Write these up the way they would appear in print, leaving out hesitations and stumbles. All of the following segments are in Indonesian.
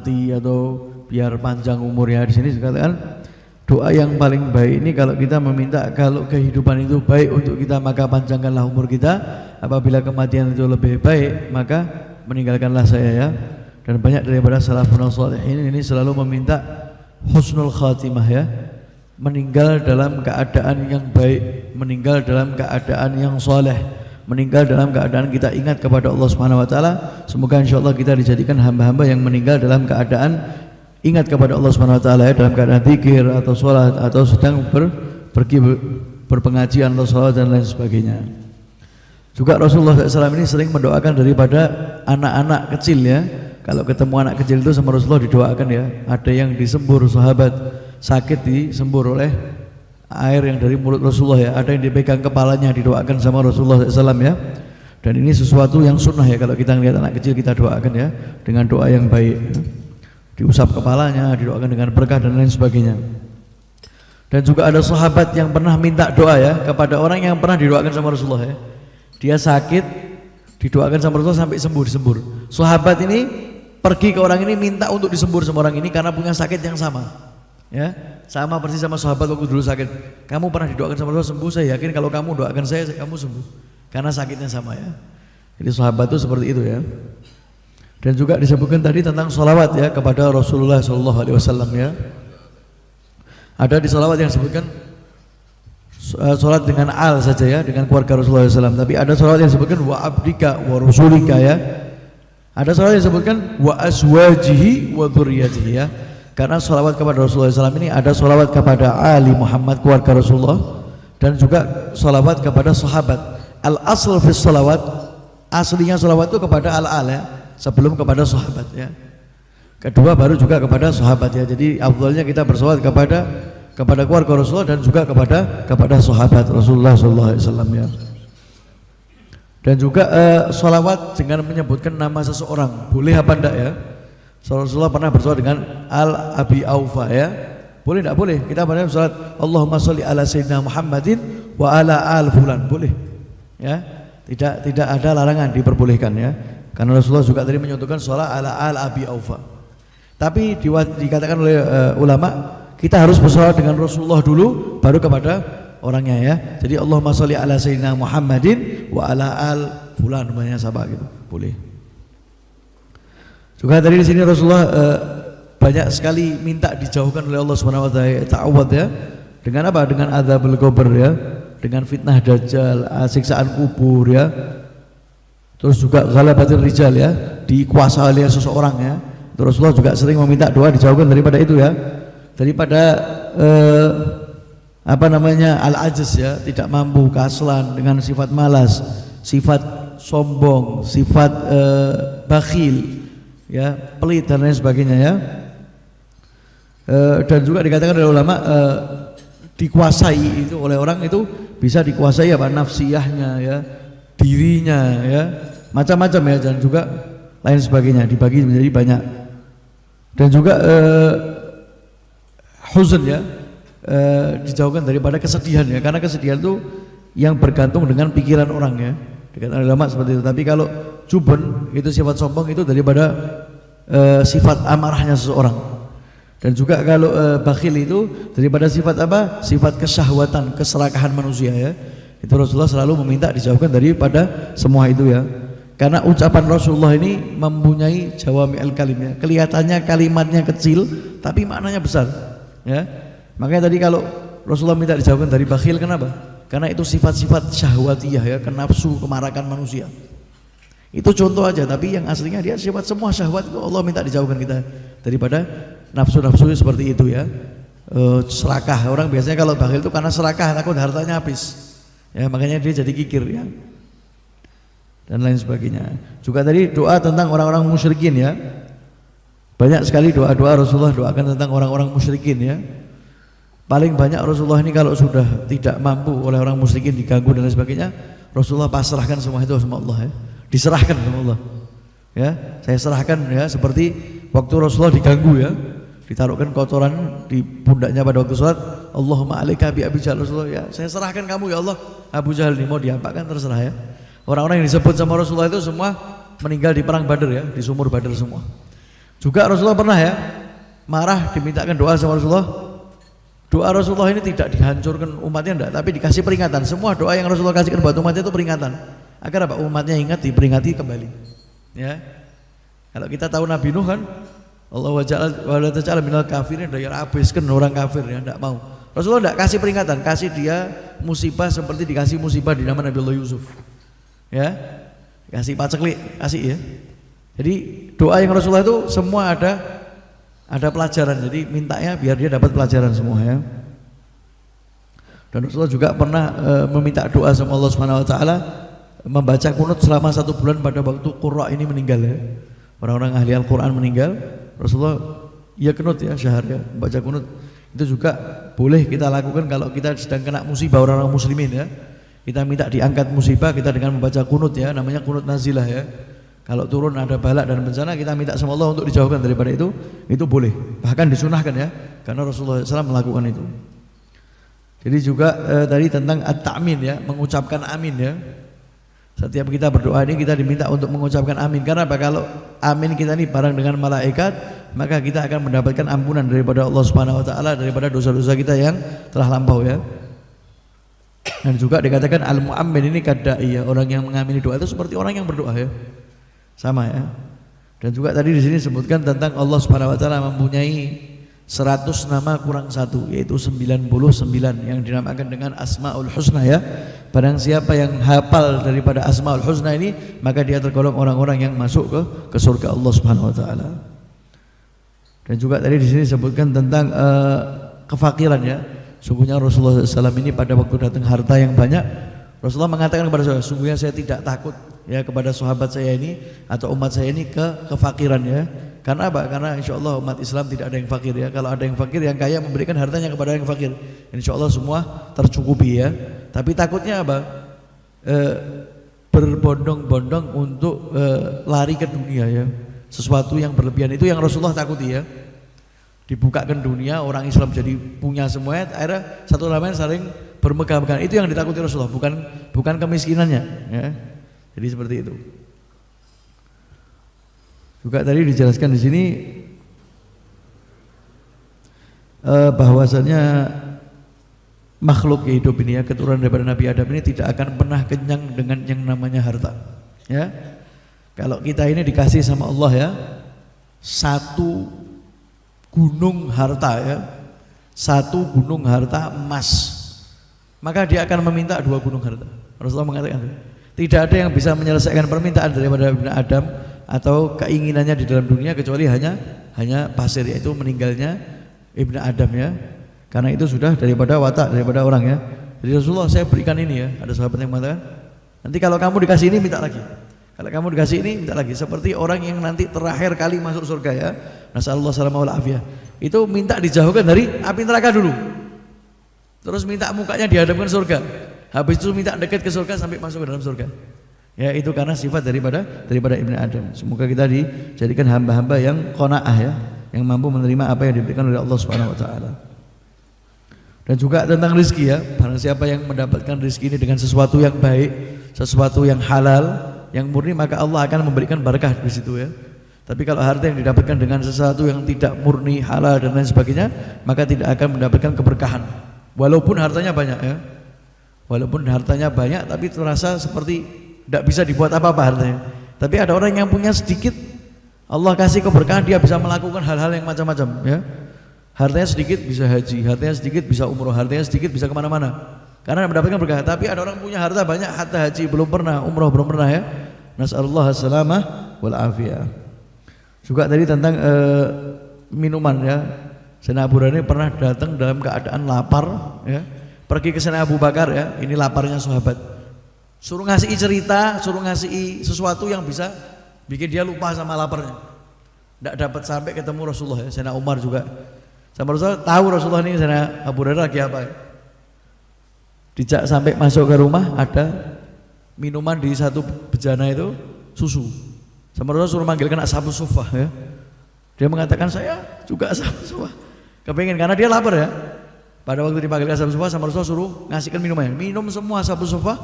mati atau biar panjang umurnya. Di sini dikatakan doa yang paling baik ini kalau kita meminta kalau kehidupan itu baik untuk kita maka panjangkanlah umur kita, apabila kematian itu lebih baik maka meninggalkanlah saya ya. Dan banyak daripada salafun shalihin ini selalu meminta husnul khatimah ya, meninggal dalam keadaan yang baik, meninggal dalam keadaan yang soleh, meninggal dalam keadaan kita ingat kepada Allah Subhanahu wa taala. Semoga insyaallah kita dijadikan hamba-hamba yang meninggal dalam keadaan ingat kepada Allah Subhanahu wa taala ya, dalam keadaan zikir atau sholat atau sedang pergi berpengajian atau sholat dan lain sebagainya. Juga Rasulullah SAW ini sering mendoakan daripada anak-anak kecil ya. Kalau ketemu anak kecil itu sama Rasulullah didoakan ya. Ada yang disembur sahabat sakit disembur oleh air yang dari mulut Rasulullah ya. Ada yang dipegang kepalanya didoakan sama Rasulullah SAW ya. Dan ini sesuatu yang sunnah ya, kalau kita melihat anak kecil kita doakan ya dengan doa yang baik ya. Diusap kepalanya, didoakan dengan berkah dan lain sebagainya. Dan juga ada sahabat yang pernah minta doa ya kepada orang yang pernah didoakan sama Rasulullah ya. Dia sakit, didoakan sama Rasulullah sampai sembuh disembur. Sahabat ini pergi ke orang ini minta untuk disembur sama orang ini karena punya sakit yang sama. Ya, sama persis sama sahabat waktu dulu sakit. Kamu pernah didoakan sama Rasulullah sembuh, saya yakin kalau kamu doakan saya kamu sembuh. Karena sakitnya sama ya. Jadi sahabat itu seperti itu ya. Dan juga disebutkan tadi tentang sholawat ya kepada Rasulullah SAW ya. Ada di sholawat yang disebutkan sholat dengan al saja ya, dengan keluarga Rasulullah SAW. Tapi ada sholawat yang disebutkan wa abdika wa rasulika ya. Ada sholawat yang disebutkan wa azwajihi wa dzurriyyatihi ya. Karena sholawat kepada Rasulullah SAW ini ada sholawat kepada Ali Muhammad keluarga Rasulullah dan juga sholawat kepada sahabat. Al asl fi sholawat, aslinya sholawat itu kepada al-al ya, sebelum kepada sahabat ya. Kedua baru juga kepada sahabat ya. Jadi afdalnya kita bersolawat kepada keluarga Rasulullah dan juga kepada sahabat Rasulullah SAW ya. Dan juga sholawat dengan menyebutkan nama seseorang boleh apa enggak ya? Rasulullah pernah bersolawat dengan Al Abi Aufa ya. Boleh enggak? Boleh. Kita pernah bersolawat Allahumma sholli ala sayyidina Muhammadin wa ala al fulan, boleh ya. Tidak ada larangan, diperbolehkan ya. Karena Rasulullah juga tadi menyebutkan sholat ala al Abi Aufa. Tapi dikatakan oleh ulama kita harus bersolawat dengan Rasulullah dulu baru kepada orangnya ya. Jadi Allahumma sholli ala sayyidina Muhammadin wa ala al fulan, namanya sahabat gitu. Boleh. Juga tadi di sini Rasulullah banyak sekali minta dijauhkan oleh Allah Subhanahu wa taala ta'awud ya. Dengan apa? Dengan adzabul qabr ya. Dengan fitnah dajjal, siksaan kubur ya. Terus juga ghalabatir rijal ya, dikuasai oleh seseorang ya. Terus Rasulullah juga sering meminta doa dijauhkan daripada itu ya. Daripada al-ajz ya, tidak mampu, kaslan, dengan sifat malas, sifat sombong, sifat bakhil ya, pelit dan lain sebagainya ya. Dan juga dikatakan oleh ulama dikuasai itu oleh orang itu bisa dikuasai apa, nafsiyahnya ya, dirinya ya, macam-macam ya, dan juga lain sebagainya, dibagi menjadi banyak. Dan juga huzn ya, dijauhkan daripada kesedihan ya, karena kesedihan itu yang bergantung dengan pikiran orang ya, dikatakan ulama seperti itu. Tapi kalau jubun itu sifat sombong itu daripada sifat amarahnya seseorang. Dan juga kalau bakhil itu daripada sifat apa? Sifat kesyahwatan, keserakahan manusia ya. Itu Rasulullah selalu meminta dijauhkan daripada semua itu ya. Karena ucapan Rasulullah ini mempunyai jawami'ul kalim ya. Kelihatannya kalimatnya kecil tapi maknanya besar ya. Makanya tadi kalau Rasulullah minta dijauhkan dari bakhil, kenapa? Karena itu sifat-sifat syahwatiyah ya, kenafsu, kemarakan manusia. Itu contoh aja, tapi yang aslinya dia sifat semua syahwat itu Allah minta dijauhkan kita daripada nafsu-nafsu seperti itu ya. Serakah, orang biasanya kalau bakhil itu karena serakah, takut hartanya habis ya, makanya dia jadi kikir ya, dan lain sebagainya. Juga tadi doa tentang orang-orang musyrikin ya, banyak sekali doa-doa Rasulullah doakan tentang orang-orang musyrikin ya. Paling banyak Rasulullah ini kalau sudah tidak mampu oleh orang musyrikin, diganggu dan lain sebagainya, Rasulullah pasrahkan semua itu sama Allah ya, diserahkan sama Allah ya. Saya serahkan ya, seperti waktu Rasulullah diganggu ya, ditaruhkan kotoran di pundaknya pada waktu sholat, Allahumma alaika bi Abi Jahal, Rasulullah ya, saya serahkan kamu ya Allah, Abu Jahal ini mau diapakan terserah ya. Orang-orang yang disebut sama Rasulullah itu semua meninggal di perang Badar ya, di sumur Badar semua. Juga Rasulullah pernah ya marah dimintakan doa sama Rasulullah. Doa Rasulullah ini tidak dihancurkan umatnya enggak, tapi dikasih peringatan. Semua doa yang Rasulullah kasihkan buat umatnya itu peringatan. Agar apa? Umatnya ingat, diperingati kembali. Ya. Kalau kita tahu Nabi Nuh kan, Allah wa ta'ala minal kafirin, dia habiskan orang kafir ya, enggak mau. Rasulullah enggak kasih peringatan, kasih dia musibah seperti dikasih musibah di nama Nabi Allah Yusuf. Ya. Kasih paceklik, kasih ya. Jadi doa yang Rasulullah itu semua ada pelajaran, jadi mintanya biar dia dapat pelajaran semua ya. Dan Rasulullah juga pernah meminta doa sama Allah Subhanahu wa taala, membaca kunut selama 1 bulan pada waktu Qurra ini meninggal ya. Orang-orang ahli Al-Qur'an meninggal, Rasulullah ya kunut ya syahar ya, membaca kunut. Itu juga boleh kita lakukan kalau kita sedang kena musibah orang-orang muslimin ya. Kita minta diangkat musibah kita dengan membaca kunut ya, namanya kunut nazilah ya. Kalau turun ada balak dan bencana, kita minta sama Allah untuk dijauhkan daripada itu boleh, bahkan disunahkan ya, karena Rasulullah SAW melakukan itu. Jadi juga tadi tentang at-ta'min ya, mengucapkan amin ya. Setiap kita berdoa ini kita diminta untuk mengucapkan amin. Karena apa? Kalau amin kita ini bareng dengan malaikat, maka kita akan mendapatkan ampunan daripada Allah Subhanahu wa taala daripada dosa-dosa kita yang telah lampau ya. Dan juga dikatakan al-mu'ammin ini kadai ya, orang yang mengamini doa itu seperti orang yang berdoa ya. Sama ya. Dan juga tadi di sini disebutkan tentang Allah Subhanahu wa taala mempunyai 100 nama kurang 1, yaitu 99 yang dinamakan dengan Asmaul Husna ya. Barang siapa yang hafal daripada Asmaul Husna ini, maka dia tergolong orang-orang yang masuk ke surga Allah Subhanahu wa taala. Dan juga tadi di sini disebutkan tentang kefakiran ya. Sungguhnya Rasulullah SAW ini pada waktu datang harta yang banyak, Rasulullah mengatakan kepada saya, sungguhnya saya tidak takut ya kepada sahabat saya ini atau umat saya ini kefakiran ya. Karena apa? Karena insya Allah umat Islam tidak ada yang fakir ya. Kalau ada yang fakir, yang kaya memberikan hartanya kepada yang fakir, insya Allah semua tercukupi ya. Tapi takutnya apa? Berbondong-bondong untuk lari ke dunia ya. Sesuatu yang berlebihan itu yang Rasulullah takuti ya. Dibukakan dunia, orang Islam jadi punya semuanya, akhirnya satu sama lain saling bermegah-megahan. Itu yang ditakuti Rasulullah, bukan kemiskinannya ya. Jadi seperti itu. Juga tadi dijelaskan di sini bahwasanya makhluk hidup ini ya, keturunan daripada Nabi Adam ini tidak akan pernah kenyang dengan yang namanya harta. Ya. Kalau kita ini dikasih sama Allah ya, 1 gunung harta ya, 1 gunung harta emas, maka dia akan meminta 2 gunung harta. Rasulullah mengatakan tidak ada yang bisa menyelesaikan permintaan daripada Ibnu Adam atau keinginannya di dalam dunia kecuali hanya pasir, yaitu meninggalnya Ibnu Adam ya. Karena itu sudah daripada watak daripada orang ya. Jadi Rasulullah, saya berikan ini ya. Ada sahabat yang mengatakan, nanti kalau kamu dikasih ini minta lagi. Kalau kamu dikasih ini minta lagi. Seperti orang yang nanti terakhir kali masuk surga ya. Nasallallahu salamah wal afiyah. Itu minta dijauhkan dari api neraka dulu. Terus minta mukanya dihadapkan surga. Habis itu minta dekat ke surga sampai masuk ke dalam surga. Ya, itu karena sifat daripada Ibnu Adam. Semoga kita dijadikan hamba-hamba yang qanaah ya, yang mampu menerima apa yang diberikan oleh Allah Subhanahu wa taala. Dan juga tentang rezeki ya, barang siapa yang mendapatkan rezeki ini dengan sesuatu yang baik, sesuatu yang halal, yang murni, maka Allah akan memberikan berkah di situ ya. Tapi kalau harta yang didapatkan dengan sesuatu yang tidak murni, halal dan lain sebagainya, maka tidak akan mendapatkan keberkahan. Walaupun hartanya banyak ya. Walaupun hartanya banyak tapi terasa seperti tidak bisa dibuat apa-apa hartanya. Tapi ada orang yang punya sedikit, Allah kasih keberkahan, dia bisa melakukan hal-hal yang macam-macam ya. Hartanya sedikit bisa haji, hartanya sedikit bisa umroh, hartanya sedikit bisa kemana-mana karena mendapatkan berkah. Tapi ada orang punya harta banyak, harta haji belum pernah, umroh belum pernah ya. Nasallallahu salamah wal afiyah. Juga tadi tentang minuman ya. Sayyidina Abu Hurairah pernah datang dalam keadaan lapar ya. Pergi ke sana Abu Bakar ya, ini laparnya sahabat. Suruh ngasih cerita, suruh ngasih sesuatu yang bisa bikin dia lupa sama laparnya. Tidak dapat sampai ketemu Rasulullah ya. Sayyidina Umar juga sama Rasulullah, tahu Rasulullah ini Sayyidina Abu Hurairah lagi apa ya. Dijak sampai masuk ke rumah, ada minuman di satu bejana itu susu. Sama Rasulullah suruh manggilkan ashabus suffah ya. Dia mengatakan saya juga ashabus suffah. Kepengen karena dia lapar ya. Pada waktu dipanggil ashabus suffah sama Rasulullah suruh ngasihkan minumannya. Minum semua ashabus suffah.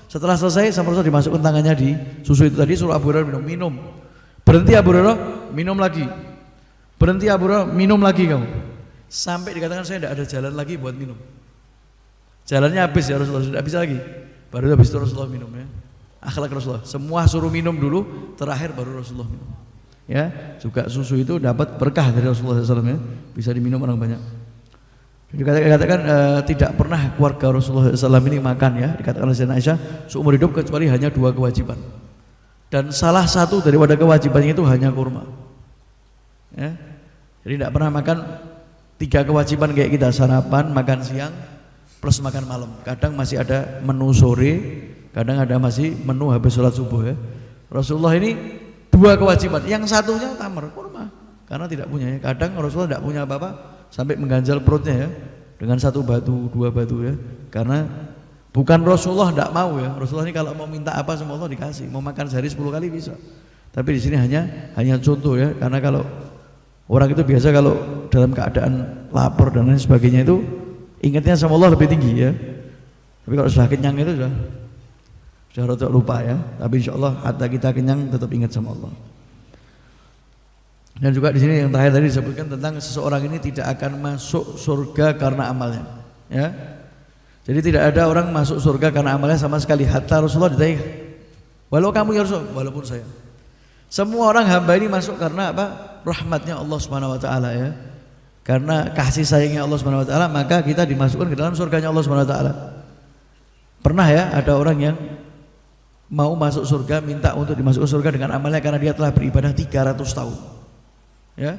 Setelah selesai sama Rasulullah dimasukkan tangannya di susu itu tadi, suruh Abu Hurairah minum. Berhenti Abu Hurairah, minum lagi. berhenti Abu Hurairah, minum lagi kamu. Sampai dikatakan saya tidak ada jalan lagi buat minum. Jalannya habis ya Rasulullah, tidak bisa lagi. Baru habis itu Rasulullah minum ya. Akhlak Rasulullah, semua suruh minum dulu, terakhir baru Rasulullah minum. Ya, juga susu itu dapat berkah dari Rasulullah SAW ya, bisa diminum orang banyak. Dikatakan tidak pernah keluarga Rasulullah SAW ini makan ya, dikatakan oleh Sayyidah Aisyah seumur hidup kecuali hanya 2 kewajiban. Dan salah satu daripada kewajibannya itu hanya kurma. Ya, jadi tidak pernah makan 3 kewajiban kayak kita, sarapan, makan siang, plus makan malam. Kadang masih ada menu sore, kadang ada masih menu habis sholat subuh ya. Rasulullah ini 2 kewajiban, yang satunya tamar, kurma, karena tidak punya ya. Kadang Rasulullah tidak punya apa-apa sampai mengganjal perutnya ya, dengan 1 batu, 2 batu ya. Karena bukan Rasulullah tidak mau ya. Rasulullah ini kalau mau minta apa sama Allah dikasih, mau makan sehari 10 kali bisa. Tapi di sini hanya contoh ya, karena kalau orang itu biasa kalau dalam keadaan lapar dan lain sebagainya itu ingatnya sama Allah lebih tinggi ya. Tapi kalau sudah kenyang itu sudah rotok lupa ya. Tapi insya Allah hati kita kenyang tetap ingat sama Allah. Dan juga di sini yang terakhir tadi disebutkan tentang seseorang ini tidak akan masuk surga karena amalnya ya. Jadi tidak ada orang masuk surga karena amalnya sama sekali. Hatta Rasulullah ditanya, walau kamu ya Rasul, walaupun saya. Semua orang hamba ini masuk karena apa? Rahmatnya Allah Subhanahu wa taala ya. Karena kasih sayangnya Allah Subhanahu wa taala, maka kita dimasukkan ke dalam surganya Allah Subhanahu wa taala. Pernah ya ada orang yang mau masuk surga, minta untuk dimasukkan surga dengan amalnya karena dia telah beribadah 300 tahun. Ya.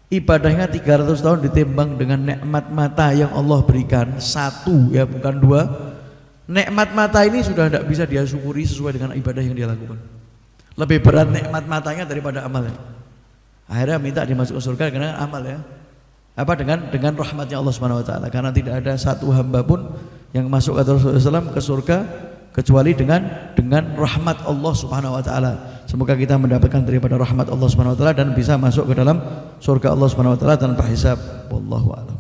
Ibadahnya 300 tahun ditimbang dengan nikmat mata yang Allah berikan, 1 ya, bukan 2. Nikmat mata ini sudah tidak bisa dia syukuri sesuai dengan ibadah yang dia lakukan. Lebih berat nikmat matanya daripada amalnya. Akhirnya minta dimasukkan surga dengan amal ya. Apa dengan rahmatnya Allah Subhanahu wa taala. Karena tidak ada satu hamba pun yang masuk ke Rasulullah SAW ke surga kecuali dengan rahmat Allah Subhanahu wa taala. Semoga kita mendapatkan daripada rahmat Allah Subhanahu wa taala dan bisa masuk ke dalam surga Allah Subhanahu wa taala tanpa hisab. Wallahu a'lam.